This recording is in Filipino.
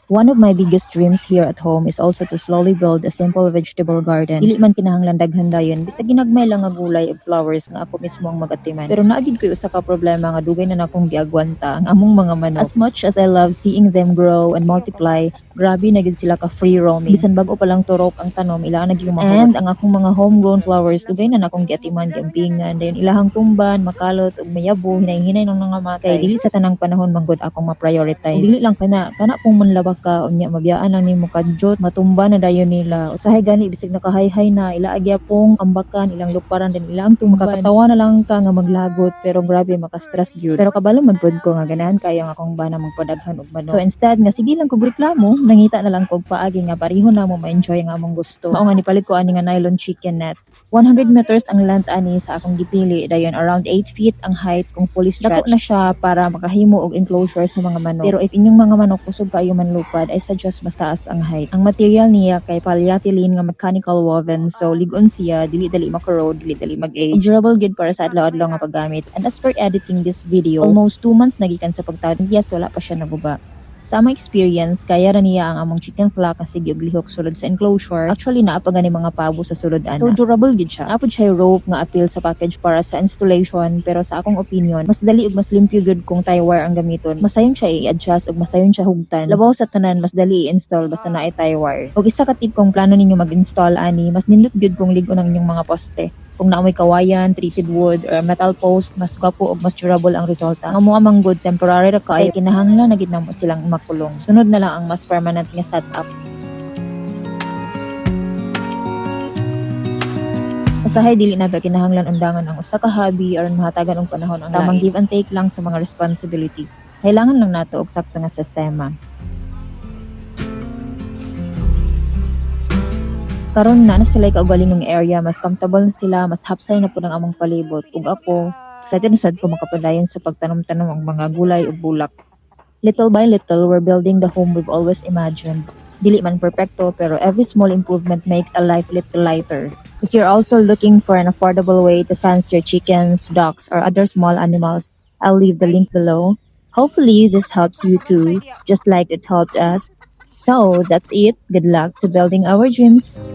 One of my biggest dreams here at home is also to slowly build a simple vegetable garden. Dili man kinahanglan daghan dayon, bisag ginagmay lang nga gulay ug flowers nga ako mismo ang magatiman. Pero naagid ko usa ka problema nga dugay na nakong giagwanta ang among mga manok. As much as I love seeing them grow and multiply, grabe na gid sila ka free roaming. Bisan bag-o pa lang turok ang tanom, ilang naging mahurot. And ang akong mga homegrown flowers dugay na nakong giatiman, giampingan, dayon ilahang tumban, makalot ug mayabo, hinay-hinay nang nangamatay. Kay dili sa tanang panahon manggod akong ma-prioritize. Dili lang kana pong manlawak ka unya mabiyaan lang nimo kadjot matumba na dayon nila usahay gani bisig nakahayhay na ila agya pong ambakan ilang luparan din ilang tung makakatawa na lang ka nga maglagot pero grabe maka-stress gyud pero kabalo man pud ko nga ganahan kayo nga akong bana magpadaghan og manok so instead nga sige lang kog reklamo nangita na lang kog paagi nga pareho na mo ma-enjoy nga among gusto mao nga nipalit ko ani nga nylon chicken net 100 meters ang length ani sa akong gipili dayon around 8 feet ang height kung fully stretched. Dako na siya para makahimo og enclosure sa mga manok. Pero if inyong mga manok kusog kayo manlupad I suggest mas taas ang height. Ang material niya kay polyethylene nga mechanical woven so ligon siya dili dali makorrode dili dali mag-age. Durable gid para sa adlaw-adlaw nga paggamit. And as per editing this video, almost 2 months nagikan sa pagtawid. Yes, wala pa siya naguba. Sa among experience, kaya ra niya ang among chicken flock kasi giuglihok sulod sa enclosure. Actually, naapa gani mga pabo sa sulod ana. So, durable gid siya. Napod siya rope nga appeal sa package para sa installation. Pero sa akong opinion, mas dali ug mas limpyo gud kung tie wire ang gamiton. Masayon siya i-adjust ug masayon siya hugtan. Labaw sa tanan, mas dali i-install basta naay tie wire. Ug isa ka tip kung plano ninyo mag-install ani, mas nindot gud kung ligon ang inyong mga poste. Kung naamoy kawayan, treated wood, or metal post, mas gwapo o mas durable ang resulta. Ang mga manggod, temporary ra ka ay kinahanglan na gid namo silang makulong. Sunod na lang ang mas permanent nga setup. Usahay dili nato kinahanglan undangan ang usa ka hobby aron mahatagan og panahon ang tamang give and take lang sa mga responsibility. Kailangan lang nato og sakto nga sistema. Karon na sila kaugalingong area, mas comfortable na sila, mas hapsay na po ng among palibot. Ug ako, excited na sad ko makapadayon sa pagtanom-tanom ang mga gulay ug bulak. Little by little, we're building the home we've always imagined. Dili man perfecto, pero every small improvement makes a life little lighter. If you're also looking for an affordable way to fence your chickens, ducks, or other small animals, I'll leave the link below. Hopefully, this helps you too, just like it helped us. So, that's it. Good luck to building our dreams.